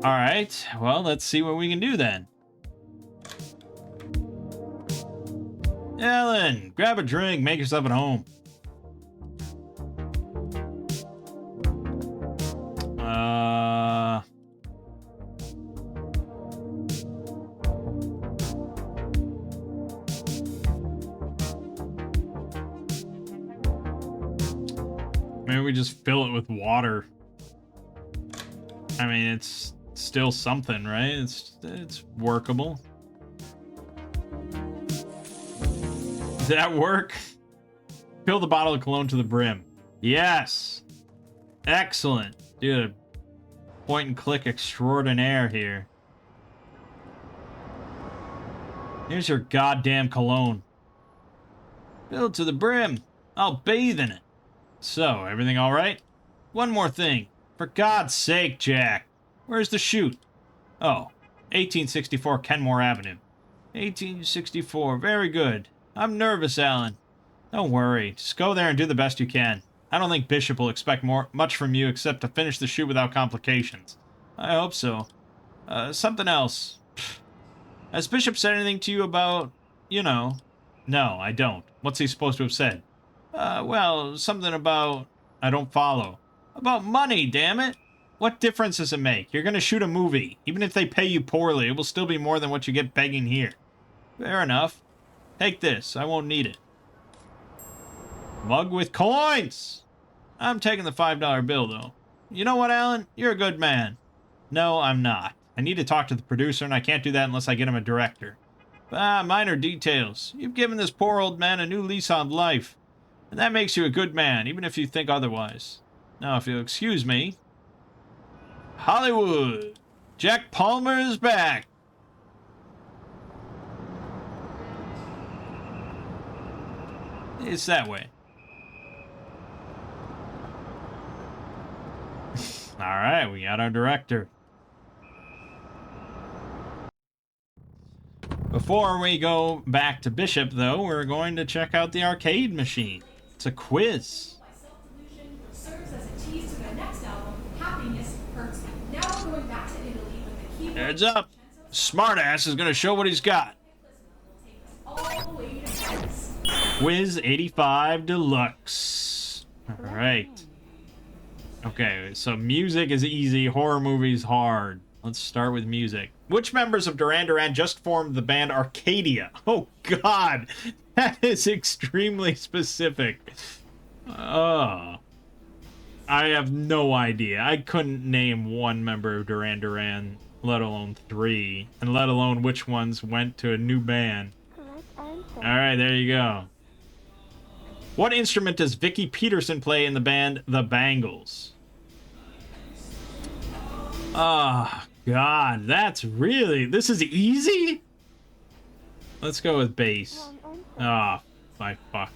Alright, well, let's see what we can do then. Ellen, grab a drink, make yourself at home. Maybe we just fill it with water. I mean, it's still something, right? It's workable. Does that work? Fill the bottle of cologne to the brim. Yes. Excellent. Dude, point and click extraordinaire here. Here's your goddamn cologne. Filled to the brim. I'll bathe in it. So, everything all right? One more thing. For God's sake, Jack. Where's the chute? Oh, 1864 Kenmore Avenue. 1864. Very good. I'm nervous, Alan. Don't worry. Just go there and do the best you can. I don't think Bishop will expect much from you except to finish the shoot without complications. I hope so. Something else. Has Bishop said anything to you about, you know? No, I don't. What's he supposed to have said? Well, something about... I don't follow. About money, damn it! What difference does it make? You're gonna shoot a movie. Even if they pay you poorly, it will still be more than what you get begging here. Fair enough. Take this. I won't need it. Mug with coins! I'm taking the $5 bill, though. You know what, Alan? You're a good man. No, I'm not. I need to talk to the producer, and I can't do that unless I get him a director. Minor details. You've given this poor old man a new lease on life. And that makes you a good man, even if you think otherwise. Now, if you'll excuse me... Hollywood! Jack Palmer is back! It's that way. Alright, we got our director. Before we go back to Bishop, though, we're going to check out the arcade machine. It's a quiz. Heads up! Smartass is going to show what he's got. Quiz 85 Deluxe. Alright. Okay, so music is easy, horror movies hard. Let's start with music. Which members of Duran Duran just formed the band Arcadia? Oh, God. That is extremely specific. I have no idea. I couldn't name one member of Duran Duran, let alone 3, and let alone which ones went to a new band. Alright, there you go. What instrument does Vicky Peterson play in the band The Bangles? Oh, God, that's really... This is easy? Let's go with bass. Oh, I fucked.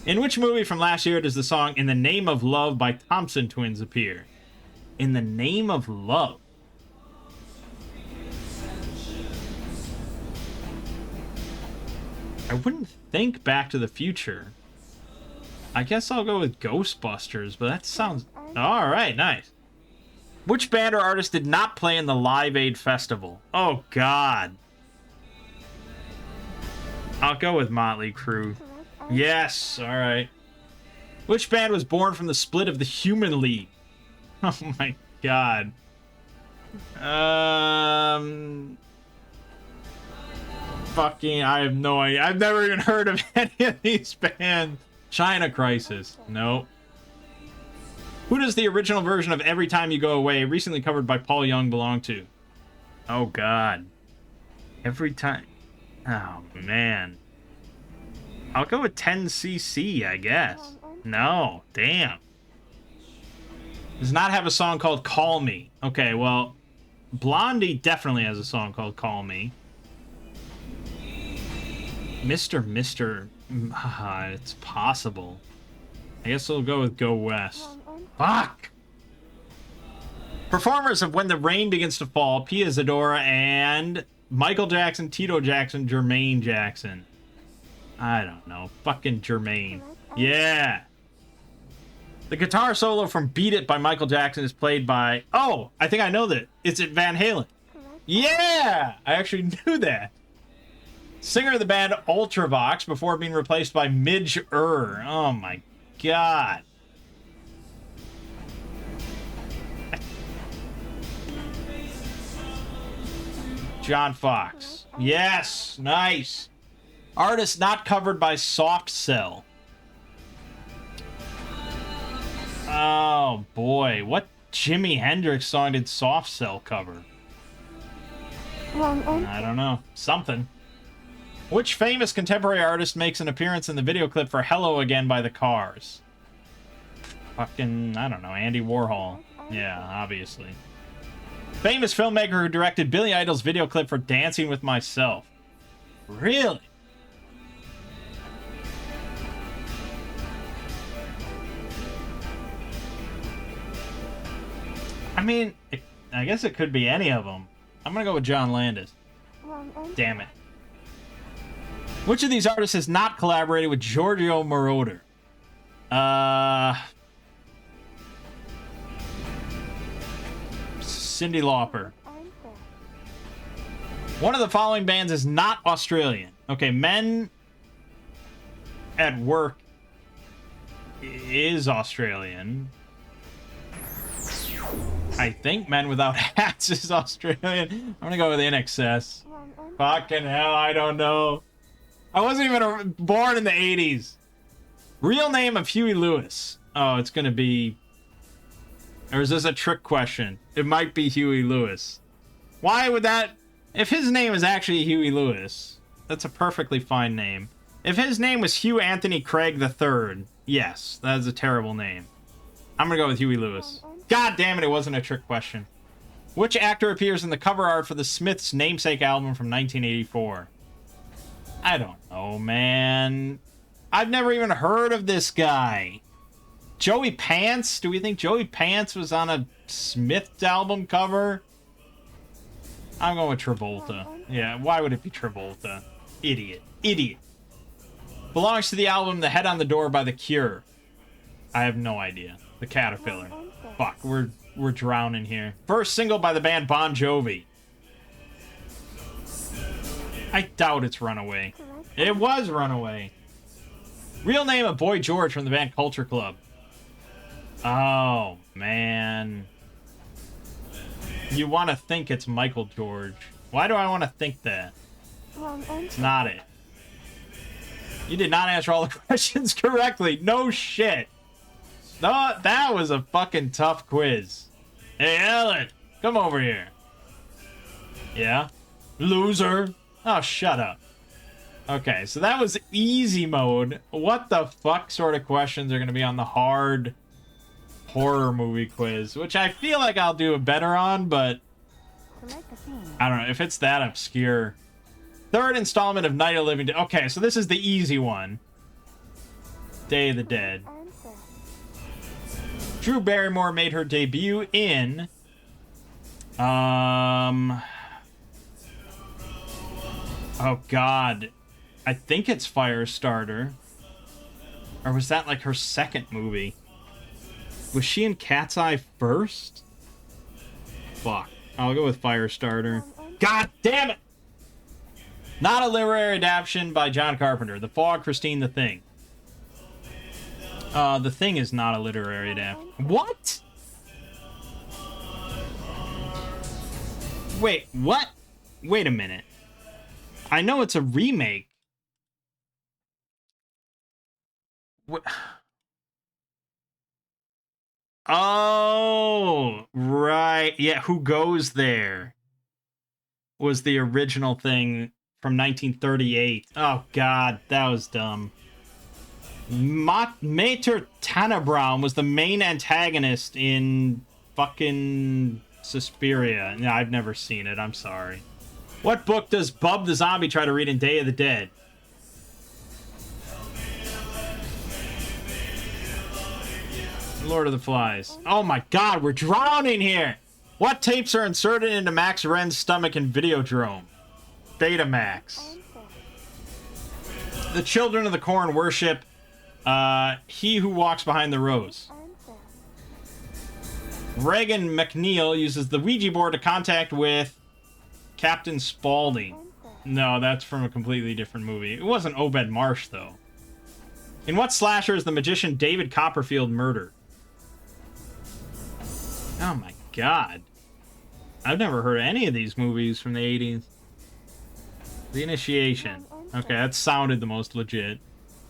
In which movie from last year does the song In the Name of Love by Thompson Twins appear? In the Name of Love. I wouldn't think Back to the Future. I guess I'll go with Ghostbusters, but that sounds... Alright, nice. Which band or artist did not play in the Live Aid Festival? Oh, God. I'll go with Motley Crue. Yes, alright. Which band was born from the split of the Human League? Oh, my God. Fucking, I have no idea. I've never even heard of any of these bands. China Crisis. Nope. Who does the original version of Every Time You Go Away, recently covered by Paul Young, belong to? Oh, God. Every time... Oh, man. I'll go with 10cc, I guess. No, damn. Does not have a song called Call Me. Okay, well, Blondie definitely has a song called Call Me. Mr. It's possible. I guess we'll go with Go West. Fuck! Performers of When the Rain Begins to Fall, Pia Zadora, and Michael Jackson, Tito Jackson, Jermaine Jackson. I don't know. Fucking Jermaine. Yeah! The guitar solo from Beat It by Michael Jackson is played by... Oh! I think I know that. It's Van Halen. Yeah! I actually knew that. Singer of the band Ultravox before being replaced by Midge Ure. Oh my God. John Fox. Yes, nice. Artist not covered by Soft Cell. Oh boy, what Jimi Hendrix song did Soft Cell cover? I don't know. Something. Which famous contemporary artist makes an appearance in the video clip for Hello Again by the Cars? Fucking, I don't know, Andy Warhol. Yeah, obviously. Famous filmmaker who directed Billy Idol's video clip for Dancing with Myself. Really? I mean, I guess it could be any of them. I'm gonna go with John Landis. Damn it. Which of these artists has not collaborated with Giorgio Moroder? Cyndi Lauper. One of the following bands is not Australian. Okay, Men at Work is Australian. I think Men Without Hats is Australian. I'm gonna go with INXS. Fucking hell, I don't know. I wasn't even born in the 80s. Real name of Huey Lewis. Oh, it's gonna be... Or is this a trick question? It might be Huey Lewis. Why would that... If his name is actually Huey Lewis, that's a perfectly fine name. If his name was Hugh Anthony Craig III, yes, that is a terrible name. I'm gonna go with Huey Lewis. God damn it, it wasn't a trick question. Which actor appears in the cover art for the Smiths' namesake album from 1984? I don't know, man. I've never even heard of this guy. Joey Pants? Do we think Joey Pants was on a Smiths album cover? I'm going with Travolta. Yeah, why would it be Travolta? Idiot. Idiot. Belongs to the album The Head on the Door by The Cure. I have no idea. The Caterpillar. Fuck, we're drowning here. First single by the band Bon Jovi. I doubt it's Runaway. It was Runaway. Real name of Boy George from the band Culture Club. Oh, man. You want to think it's Michael George. Why do I want to think that? It's not it. You did not answer all the questions correctly. No shit. No, that was a fucking tough quiz. Hey, Ellen, come over here. Yeah? Loser. Oh, shut up. Okay, so that was easy mode. What the fuck sort of questions are going to be on the hard horror movie quiz? Which I feel like I'll do better on, but I don't know. If it's that obscure. Third installment of Night of the Living Dead. Okay, so this is the easy one. Day of the Dead. Drew Barrymore made her debut in... Oh, God. I think it's Firestarter. Or was that, like, her second movie? Was she in Cat's Eye first? Fuck. I'll go with Firestarter. God damn it! Not a literary adaptation by John Carpenter. The Fog, Christine, The Thing. The Thing is not a literary adaptation. What? Wait, what? Wait a minute. I know it's a remake. What? Oh, right. Yeah, Who Goes There was the original thing from 1938. Oh, God, that was dumb. Mater Tannenbaum was the main antagonist in fucking Suspiria. No, I've never seen it. I'm sorry. What book does Bub the Zombie try to read in Day of the Dead? Lord of the Flies. Oh my God, we're drowning here. What tapes are inserted into Max Wren's stomach in Videodrome? Betamax. The Children of the Corn worship He Who Walks Behind the Rose. Reagan McNeil uses the Ouija board to contact with Captain Spaulding. No, that's from a completely different movie. It wasn't Obed Marsh, though. In what slasher is the magician David Copperfield murdered? Oh my God. I've never heard of any of these movies from the 80s. The Initiation. Okay, that sounded the most legit.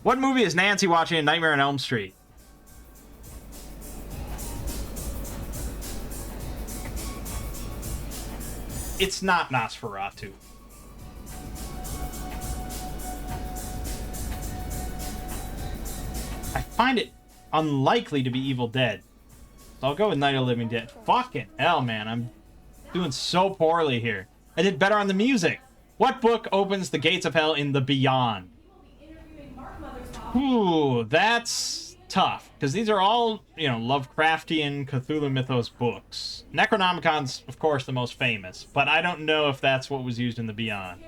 What movie is Nancy watching in Nightmare on Elm Street? It's not Nosferatu. I find it unlikely to be Evil Dead. So I'll go with Night of the Living Dead. Fucking hell, man. I'm doing so poorly here. I did better on the music. What book opens the gates of hell in the Beyond? Ooh, that's tough, because these are all, you know, Lovecraftian Cthulhu Mythos books. Necronomicon's, of course, the most famous, but I don't know if that's what was used in the Beyond.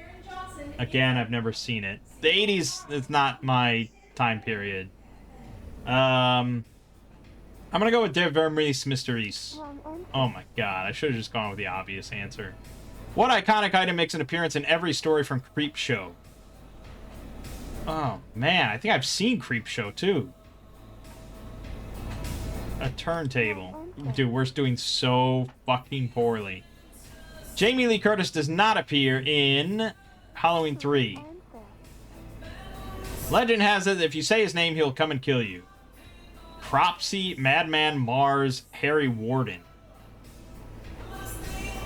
Again, I've never seen it. The 80s is not my time period. I'm gonna go with Der Vermis Mysteries. Oh my god, I should have just gone with the obvious answer. What iconic item makes an appearance in every story from Creepshow? Oh man, I think I've seen Creepshow too. A turntable. Dude, we're doing so fucking poorly. Jamie Lee Curtis does not appear in Halloween 3. Legend has it that if you say his name, he'll come and kill you. Cropsy, Madman Mars, Harry Warden.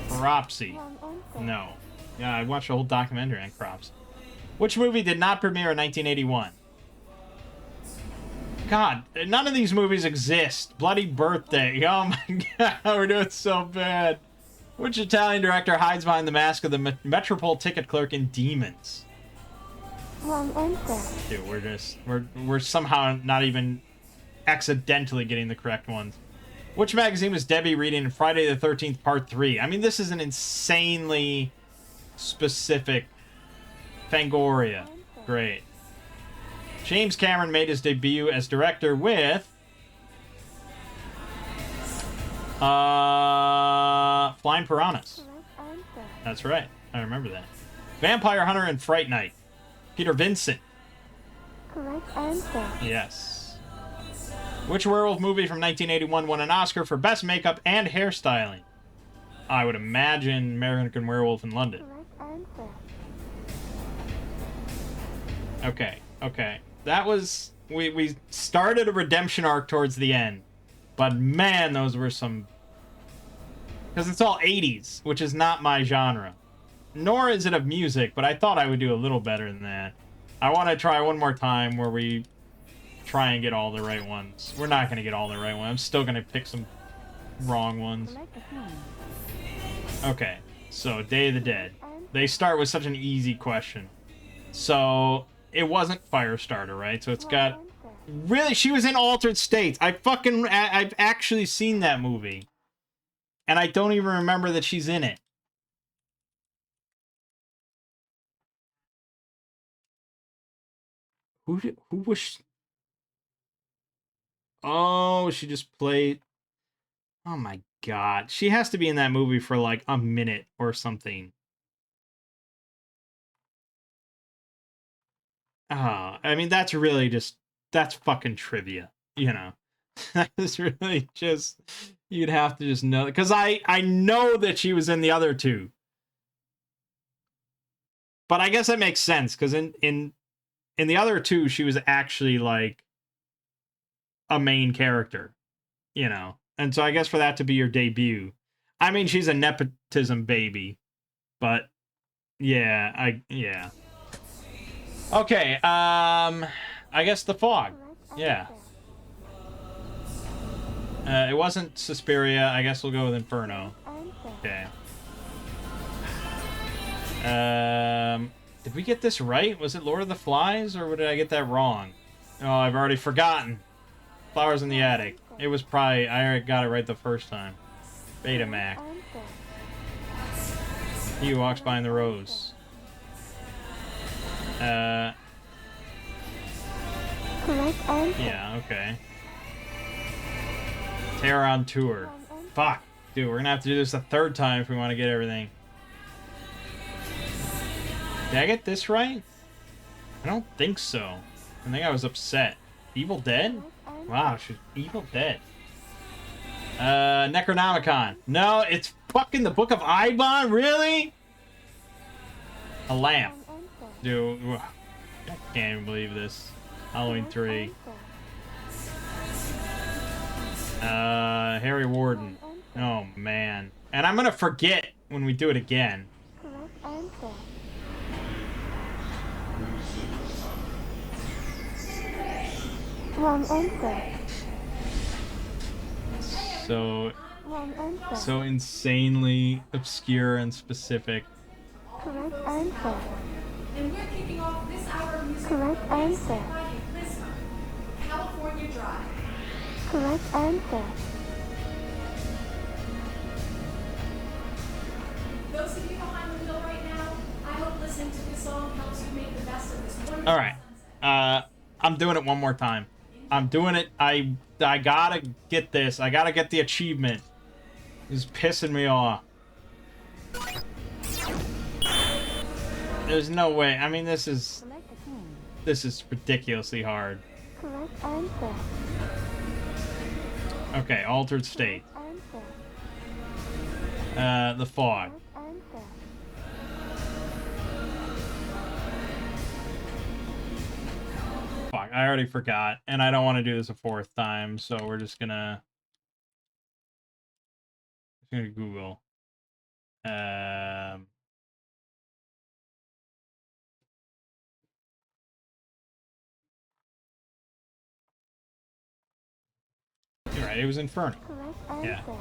Cropsy. No. Yeah, I watched a whole documentary on Cropsy. Which movie did not premiere in 1981? God, none of these movies exist. Bloody Birthday. Oh my god, we're doing so bad. Which Italian director hides behind the mask of the Metropole ticket clerk in Demons? Dude, we're somehow not even accidentally getting the correct ones. Which magazine was Debbie reading in Friday the 13th Part 3? I mean, this is an insanely specific Fangoria. Great. James Cameron made his debut as director with Flying Piranhas. That's right. I remember that. Vampire Hunter and Fright Night. Peter Vincent. Correct answer. Yes. Which werewolf movie from 1981 won an Oscar for Best Makeup and Hairstyling? I would imagine American Werewolf in London. Correct answer. Okay, okay. That was... We started a redemption arc towards the end. But man, those were some... Because it's all 80s, which is not my genre. Nor is it of music, but I thought I would do a little better than that. I want to try one more time where we try and get all the right ones. We're not going to get all the right ones. I'm still going to pick some wrong ones. Okay, so Day of the Dead. They start with such an easy question. So, it wasn't Firestarter, right? So it's got... Really? She was in Altered States. I've actually seen that movie. And I don't even remember that she's in it. Who was she? Oh, she just played... Oh my god. She has to be in that movie for like a minute or something. Oh, I mean, that's really just... That's fucking trivia, you know? That's really just... You'd have to just know... Because I know that she was in the other two. But I guess that makes sense, because in the other two, she was actually, like, a main character, you know? And so I guess for that to be your debut... I mean, she's a nepotism baby, but... Yeah, yeah. Okay, I guess The Fog. Yeah. It wasn't Suspiria. I guess we'll go with Inferno. Okay. Did we get this right? Was it Lord of the Flies, or did I get that wrong? Oh, I've already forgotten. Flowers in the Attic. It was probably... I already got it right the first time. Betamax. He Who Walks Behind the Rose. Correct answer. Yeah, okay. Terror on Tour. Fuck. Dude, we're gonna have to do this a third time if we want to get everything. Did I get this right? I don't think so. I think I was upset. Evil Dead? Wow, she's Evil Dead. Necronomicon. No, it's fucking the Book of Ibon? Really? A lamp. Dude, I can't even believe this. Halloween 3. Harry Warden. Oh, man. And I'm gonna forget when we do it again. Correct answer. Wrong answer. Wrong answer. So insanely obscure and specific. Correct answer. And we're kicking off this hour of music. Correct answer. California Drive. Correct answer. Those of you behind the wheel right now, I hope listening to this song helps you make the best of this wonderful All right. sunset. I'm doing it one more time. I'm doing it. I gotta get this. I gotta get the achievement. It's pissing me off. There's no way. I mean, this is Select a team. ridiculously hard. Correct answer. Okay, altered state. Answer. The fog. Correct answer. Fuck, I already forgot, and I don't want to do this a fourth time, so we're just gonna Google. You're right, it was Inferno. Correct Yeah. answer.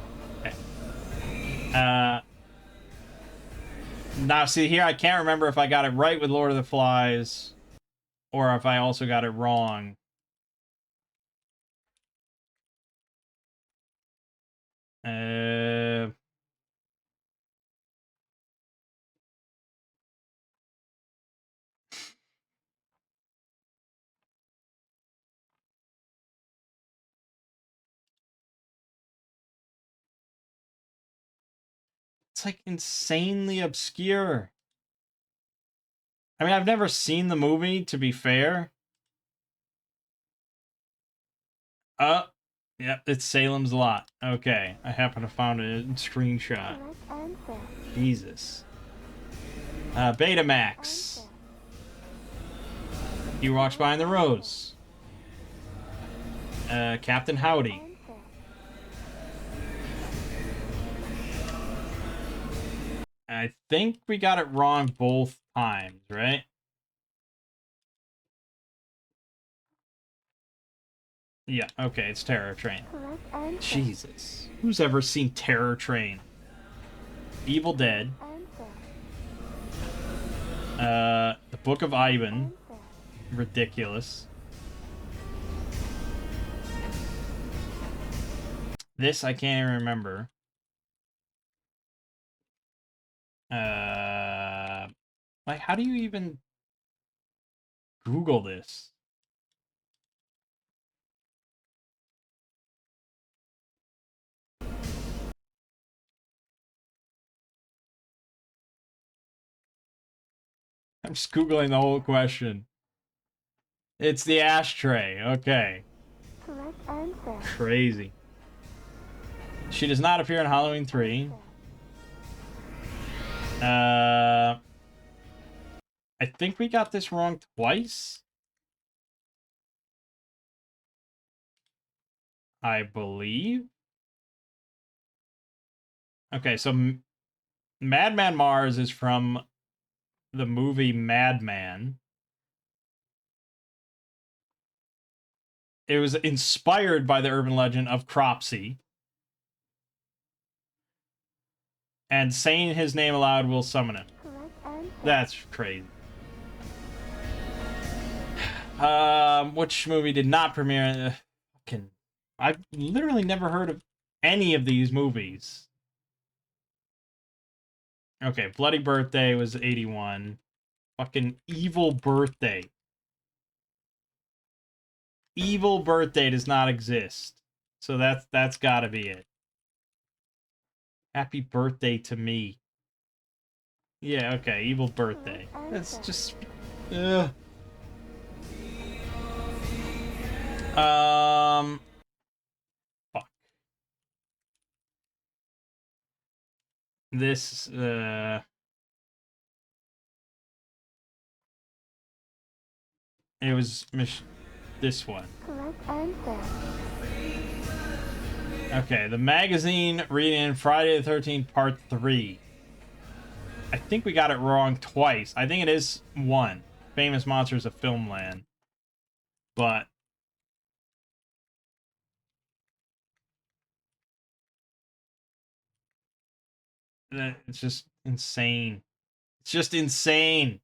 Okay. Now, see here, I can't remember if I got it right with Lord of the Flies, or if I also got it wrong. It's like insanely obscure. I mean, I've never seen the movie, to be fair. Yep, it's Salem's Lot. Okay, I happen to found a screenshot. Correct answer. Jesus. Betamax. Answer. He Walks Behind the Rose. Captain Howdy. Answer. I think we got it wrong both times, right? Yeah, okay, it's Terror Train. Correct answer. Jesus. Who's ever seen Terror Train? Evil Dead. Answer. The Book of Ivan. Answer. Ridiculous. This I can't even remember. Like, how do you even Google this? I'm just Googling the whole question. It's the ashtray. Okay. Correct answer. Crazy. She does not appear in Halloween 3. I think we got this wrong twice. I believe. Okay, so Madman Mars is from the movie Madman. It was inspired by the urban legend of Cropsey. And saying his name aloud will summon him. Correct answer. That's crazy. Which movie did not premiere? I've literally never heard of any of these movies. Okay, Bloody Birthday was 81. Fucking Evil Birthday. Evil Birthday does not exist. So that's gotta be it. Happy birthday to me. Yeah, okay, Evil Birthday. That's just... Ugh. Fuck. This, it was this one. Correct answer. Okay, the magazine reading Friday the 13th, Part 3. I think we got it wrong twice. I think it is one. Famous Monsters of Filmland. But... it's just insane. It's just insane.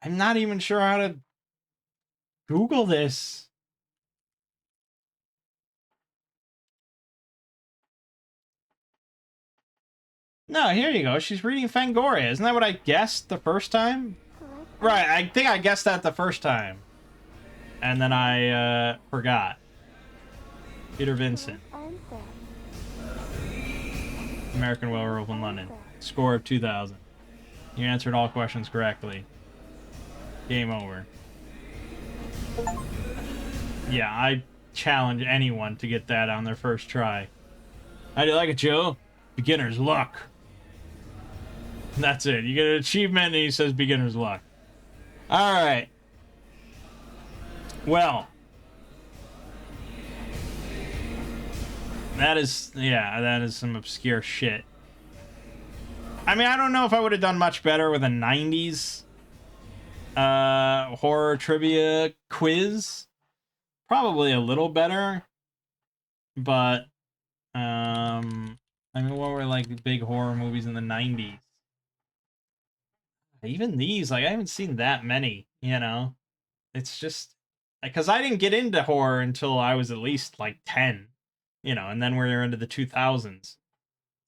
I'm not even sure how to Google this. No, here you go. She's reading Fangoria. Isn't that what I guessed the first time? Select Right, I think I guessed that the first time. And then I forgot. Peter Vincent. answer. American Werewolf in London. Score of 2,000. You answered all questions correctly. Game over. Yeah, I challenge anyone to get that on their first try. How do you like it, Joe? Beginner's luck. That's it. You get an achievement and he says beginner's luck. Alright. Well. That is some obscure shit. I mean, I don't know if I would have done much better with a 90s horror trivia quiz. Probably a little better. But, I mean, what were like the big horror movies in the 90s? Even these, like, I haven't seen that many, you know? It's just, because I didn't get into horror until I was at least like 10, you know, and then we're into the 2000s.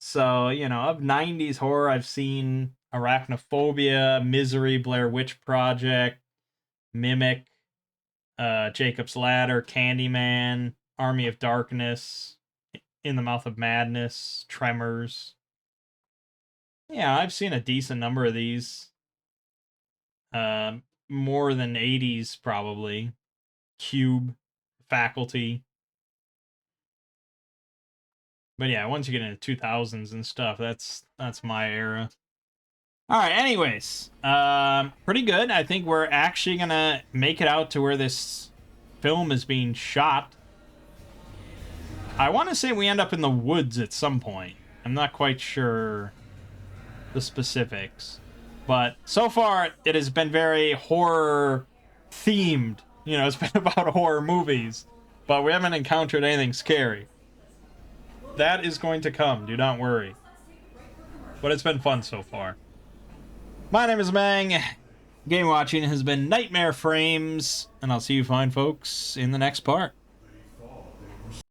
So, you know, of 90s horror, I've seen Arachnophobia, Misery, Blair Witch Project, Mimic, Jacob's Ladder, Candyman, Army of Darkness, In the Mouth of Madness, Tremors. Yeah, I've seen a decent number of these. More than 80s, probably. Cube, Faculty. But yeah, once you get into 2000s and stuff, that's my era. All right, anyways, pretty good. I think we're actually gonna make it out to where this film is being shot. I want to say we end up in the woods at some point. I'm not quite sure the specifics, but so far it has been very horror themed. You know, it's been about horror movies, but we haven't encountered anything scary. That is going to come, do not worry. But it's been fun so far. My name is Mangg. Game watching has been Nightmare Frames, and I'll see you fine folks in the next part.